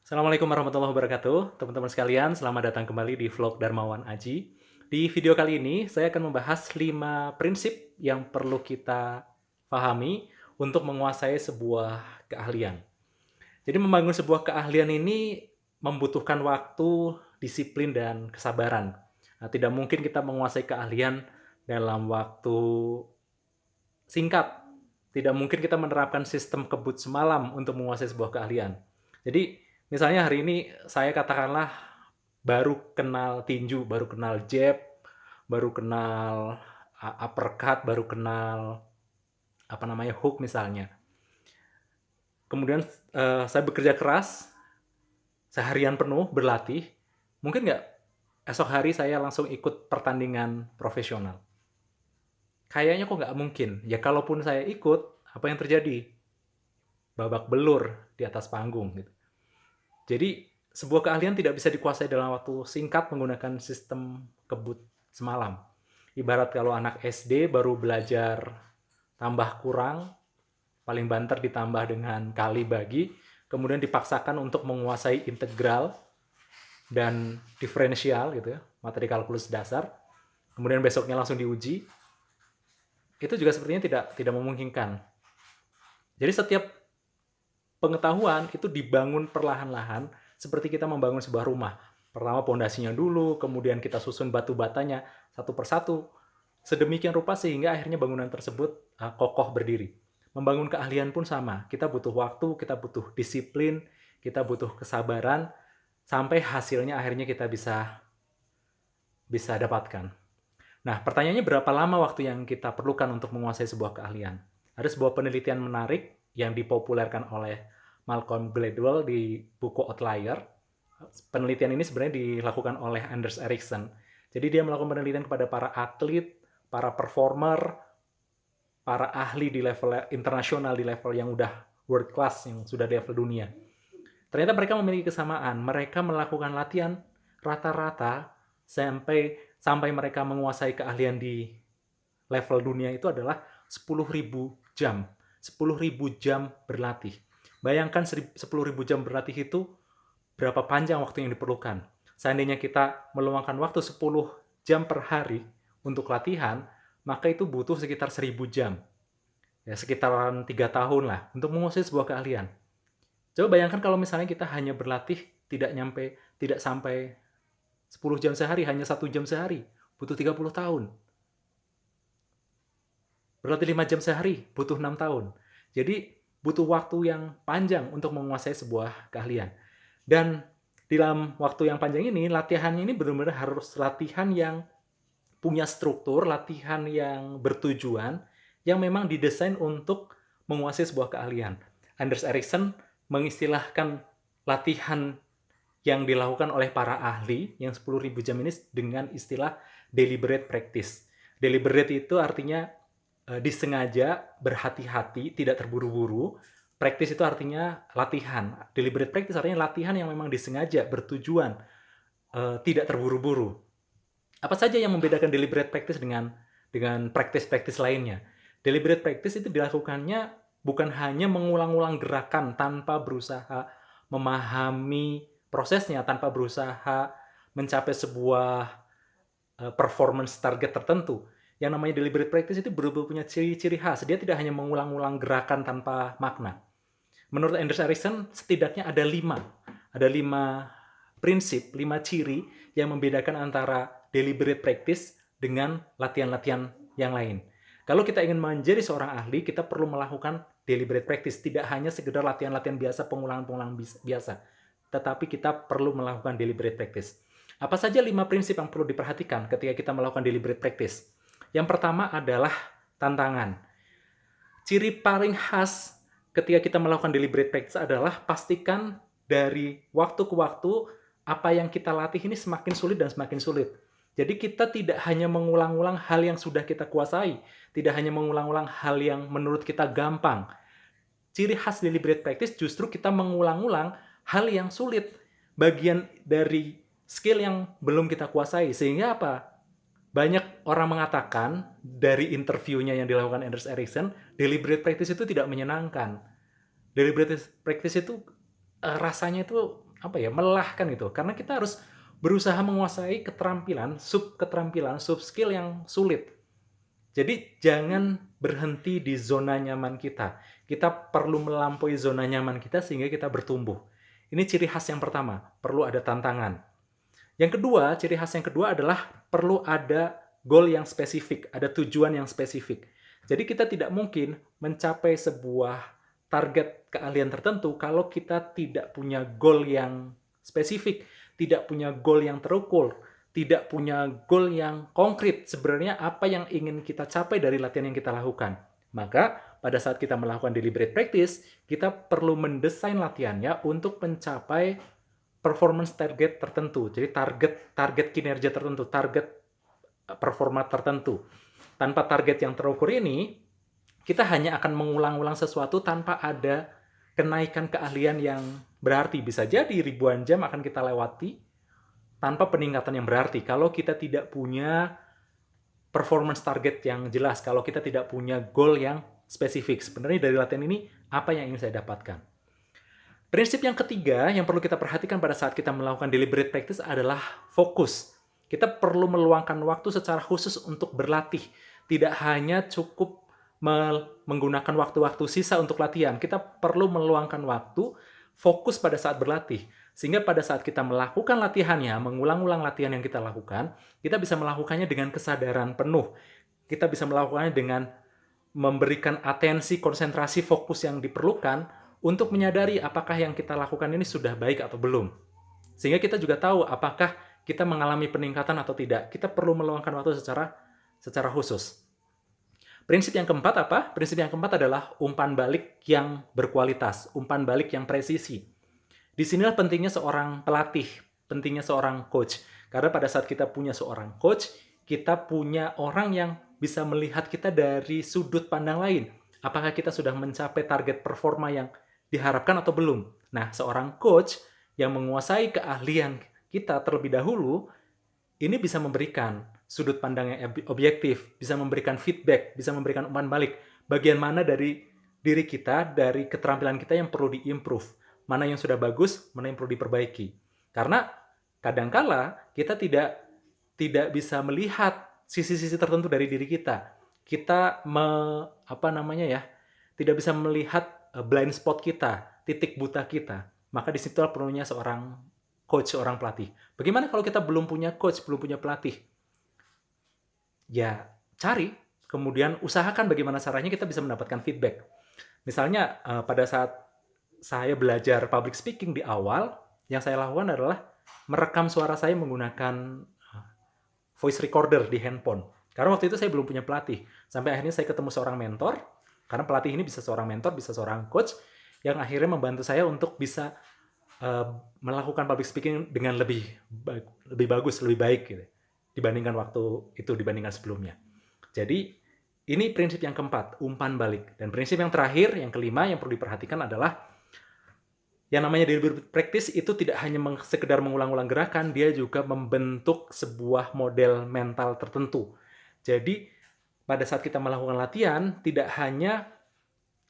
Assalamualaikum warahmatullahi wabarakatuh. Teman-teman sekalian, selamat datang kembali di vlog Darmawan Aji. Di video kali ini, saya akan membahas 5 prinsip yang perlu kita pahami untuk menguasai sebuah keahlian. Jadi membangun sebuah keahlian ini membutuhkan waktu, disiplin, dan kesabaran. Nah, tidak mungkin kita menguasai keahlian dalam waktu singkat. Tidak mungkin kita menerapkan sistem kebut semalam untuk menguasai sebuah keahlian. Jadi, misalnya hari ini saya katakanlah baru kenal tinju, baru kenal jab, baru kenal uppercut, baru kenal hook misalnya. Kemudian saya bekerja keras seharian penuh berlatih. Mungkin nggak esok hari saya langsung ikut pertandingan profesional? Kayaknya kok nggak mungkin. Ya kalaupun saya ikut, apa yang terjadi? Babak belur di atas panggung gitu. Jadi sebuah keahlian tidak bisa dikuasai dalam waktu singkat menggunakan sistem kebut semalam. Ibarat kalau anak SD baru belajar tambah kurang, paling banter ditambah dengan kali bagi, kemudian dipaksakan untuk menguasai integral dan diferensial gitu ya, materi kalkulus dasar, kemudian besoknya langsung diuji, itu juga sepertinya tidak memungkinkan. Jadi setiap pengetahuan itu dibangun perlahan-lahan seperti kita membangun sebuah rumah. Pertama pondasinya dulu, kemudian kita susun batu batanya satu persatu. Sedemikian rupa sehingga akhirnya bangunan tersebut kokoh berdiri. Membangun keahlian pun sama. Kita butuh waktu, kita butuh disiplin, kita butuh kesabaran sampai hasilnya akhirnya kita bisa dapatkan. Nah, pertanyaannya berapa lama waktu yang kita perlukan untuk menguasai sebuah keahlian? Ada sebuah penelitian menarik yang dipopulerkan oleh Malcolm Gladwell di buku Outlier. Penelitian ini sebenarnya dilakukan oleh Anders Ericsson. Jadi dia melakukan penelitian kepada para atlet, para performer, para ahli di level internasional, di level yang udah world class, yang sudah di level dunia. Ternyata mereka memiliki kesamaan. Mereka melakukan latihan rata-rata sampai mereka menguasai keahlian di level dunia itu adalah 10.000 jam. 10.000 jam berlatih. Bayangkan 10.000 jam berlatih itu berapa panjang waktu yang diperlukan. Seandainya kita meluangkan waktu 10 jam per hari untuk latihan, maka itu butuh sekitar 1.000 jam. Ya, sekitaran 3 tahun lah untuk menguasai sebuah keahlian. Coba bayangkan kalau misalnya kita hanya berlatih tidak sampai 10 jam sehari, hanya 1 jam sehari, butuh 30 tahun. Berlatih 5 jam sehari, butuh 6 tahun. Jadi, butuh waktu yang panjang untuk menguasai sebuah keahlian. Dan dalam waktu yang panjang ini, latihannya ini benar-benar harus latihan yang punya struktur, latihan yang bertujuan, yang memang didesain untuk menguasai sebuah keahlian. Anders Ericsson mengistilahkan latihan yang dilakukan oleh para ahli yang 10.000 jam ini dengan istilah deliberate practice. Deliberate itu artinya disengaja, berhati-hati, tidak terburu-buru. Practice itu artinya latihan. Deliberate practice artinya latihan yang memang disengaja, bertujuan, tidak terburu-buru. Apa saja yang membedakan deliberate practice dengan practice-practice lainnya? Deliberate practice itu dilakukannya bukan hanya mengulang-ulang gerakan tanpa berusaha memahami prosesnya, tanpa berusaha mencapai sebuah performance target tertentu. Yang namanya deliberate practice itu benar-benar punya ciri-ciri khas. Dia tidak hanya mengulang-ulang gerakan tanpa makna. Menurut Anders Ericsson, setidaknya ada lima prinsip, 5 ciri yang membedakan antara deliberate practice dengan latihan-latihan yang lain. Kalau kita ingin menjadi seorang ahli, kita perlu melakukan deliberate practice. Tidak hanya sekedar latihan-latihan biasa, pengulangan-pengulangan biasa. Tetapi kita perlu melakukan deliberate practice. Apa saja 5 prinsip yang perlu diperhatikan ketika kita melakukan deliberate practice? Yang pertama adalah tantangan. Ciri paling khas ketika kita melakukan deliberate practice adalah pastikan dari waktu ke waktu apa yang kita latih ini semakin sulit dan semakin sulit. Jadi kita tidak hanya mengulang-ulang hal yang sudah kita kuasai, tidak hanya mengulang-ulang hal yang menurut kita gampang. Ciri khas deliberate practice justru kita mengulang-ulang hal yang sulit, bagian dari skill yang belum kita kuasai. Sehingga apa? Banyak orang mengatakan dari interviewnya yang dilakukan Anders Ericsson, deliberate practice itu tidak menyenangkan. Deliberate practice itu rasanya itu melelahkan gitu. Karena kita harus berusaha menguasai keterampilan, sub skill yang sulit. Jadi jangan berhenti di zona nyaman kita. Kita perlu melampaui zona nyaman kita sehingga kita bertumbuh. Ini ciri khas yang pertama, perlu ada tantangan. Yang kedua, ciri khas yang kedua adalah perlu ada goal yang spesifik, ada tujuan yang spesifik. Jadi kita tidak mungkin mencapai sebuah target keahlian tertentu kalau kita tidak punya goal yang spesifik, tidak punya goal yang terukur, tidak punya goal yang konkret. Sebenarnya apa yang ingin kita capai dari latihan yang kita lakukan. Maka pada saat kita melakukan deliberate practice, kita perlu mendesain latihannya untuk mencapai performance target tertentu. Jadi target kinerja tertentu, target performa tertentu. Tanpa target yang terukur ini, kita hanya akan mengulang-ulang sesuatu tanpa ada kenaikan keahlian yang berarti. Bisa jadi ribuan jam akan kita lewati tanpa peningkatan yang berarti. Kalau kita tidak punya performance target yang jelas, kalau kita tidak punya goal yang spesifik. Sebenarnya dari latihan ini, apa yang ingin saya dapatkan? Prinsip yang ketiga yang perlu kita perhatikan pada saat kita melakukan deliberate practice adalah fokus. Kita perlu meluangkan waktu secara khusus untuk berlatih. Tidak hanya cukup menggunakan waktu-waktu sisa untuk latihan. Kita perlu meluangkan waktu fokus pada saat berlatih. Sehingga pada saat kita melakukan latihannya, mengulang-ulang latihan yang kita lakukan, kita bisa melakukannya dengan kesadaran penuh. Kita bisa melakukannya dengan memberikan atensi, konsentrasi, fokus yang diperlukan untuk menyadari apakah yang kita lakukan ini sudah baik atau belum. Sehingga kita juga tahu apakah kita mengalami peningkatan atau tidak. Kita perlu meluangkan waktu secara khusus. Prinsip yang keempat apa? Prinsip yang keempat adalah umpan balik yang berkualitas, umpan balik yang presisi. Disinilah pentingnya seorang pelatih, pentingnya seorang coach. Karena pada saat kita punya seorang coach, kita punya orang yang bisa melihat kita dari sudut pandang lain. Apakah kita sudah mencapai target performa yang diharapkan atau belum? Nah, seorang coach yang menguasai keahlian kita terlebih dahulu, ini bisa memberikan sudut pandang yang objektif, bisa memberikan feedback, bisa memberikan umpan balik. Bagian mana dari diri kita, dari keterampilan kita yang perlu diimprove. Mana yang sudah bagus, mana yang perlu diperbaiki. Karena kadangkala kita tidak bisa melihat sisi-sisi tertentu dari diri kita. Kita tidak bisa melihat blind spot kita, titik buta kita. Maka disitulah perlunya seorang coach, seorang pelatih. Bagaimana kalau kita belum punya coach, belum punya pelatih? Ya, cari, kemudian usahakan bagaimana caranya kita bisa mendapatkan feedback. Misalnya pada saat saya belajar public speaking di awal, yang saya lakukan adalah merekam suara saya menggunakan voice recorder di handphone. Karena waktu itu saya belum punya pelatih. Sampai akhirnya saya ketemu seorang mentor, karena pelatih ini bisa seorang mentor, bisa seorang coach, yang akhirnya membantu saya untuk bisa melakukan public speaking dengan lebih bagus, lebih baik gitu, dibandingkan sebelumnya. Jadi, ini prinsip yang keempat, umpan balik. Dan prinsip yang terakhir, yang kelima, yang perlu diperhatikan adalah yang namanya deliberate practice itu tidak hanya sekedar mengulang-ulang gerakan, dia juga membentuk sebuah model mental tertentu. Jadi, pada saat kita melakukan latihan, tidak hanya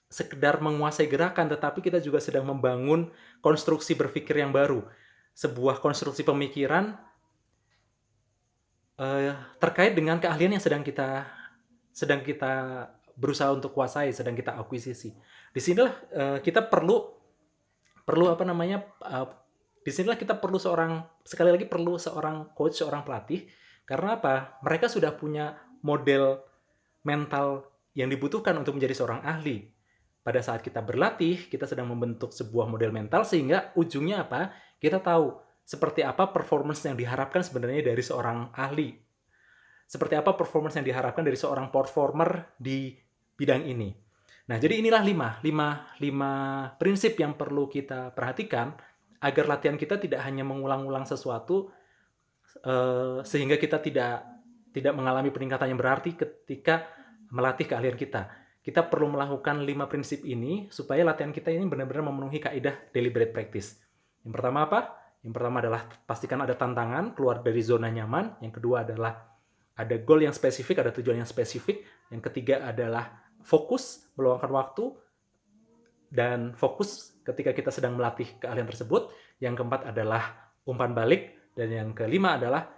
sekedar menguasai gerakan, tetapi kita juga sedang membangun konstruksi berpikir yang baru. Sebuah konstruksi pemikiran terkait dengan keahlian yang sedang kita berusaha untuk kuasai, sedang kita akuisisi. Disinilah kita perlu disinilah kita perlu seorang coach, seorang pelatih. Karena apa? Mereka sudah punya model mental yang dibutuhkan untuk menjadi seorang ahli. Pada saat kita berlatih, kita sedang membentuk sebuah model mental sehingga ujungnya apa? Kita tahu seperti apa performance yang diharapkan sebenarnya dari seorang ahli. Seperti apa performance yang diharapkan dari seorang performer di bidang ini. Nah, jadi inilah lima prinsip yang perlu kita perhatikan agar latihan kita tidak hanya mengulang-ulang sesuatu sehingga kita tidak mengalami peningkatan yang berarti ketika melatih keahlian kita. Kita perlu melakukan 5 prinsip ini supaya latihan kita ini benar-benar memenuhi kaidah deliberate practice. Yang pertama apa? Yang pertama adalah pastikan ada tantangan, keluar dari zona nyaman. Yang kedua adalah ada goal yang spesifik, ada tujuan yang spesifik. Yang ketiga adalah fokus, meluangkan waktu, dan fokus ketika kita sedang melatih keahlian tersebut. Yang keempat adalah umpan balik. Dan yang kelima adalah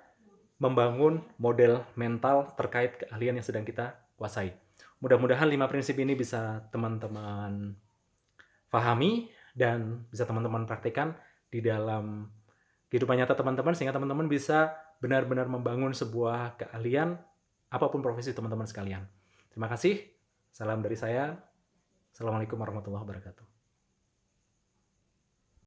membangun model mental terkait keahlian yang sedang kita kuasai. Mudah-mudahan 5 prinsip ini bisa teman-teman pahami dan bisa teman-teman praktikkan di dalam kehidupan nyata teman-teman, sehingga teman-teman bisa benar-benar membangun sebuah keahlian apapun profesi teman-teman sekalian. Terima kasih. Salam dari saya. Assalamualaikum warahmatullahi wabarakatuh.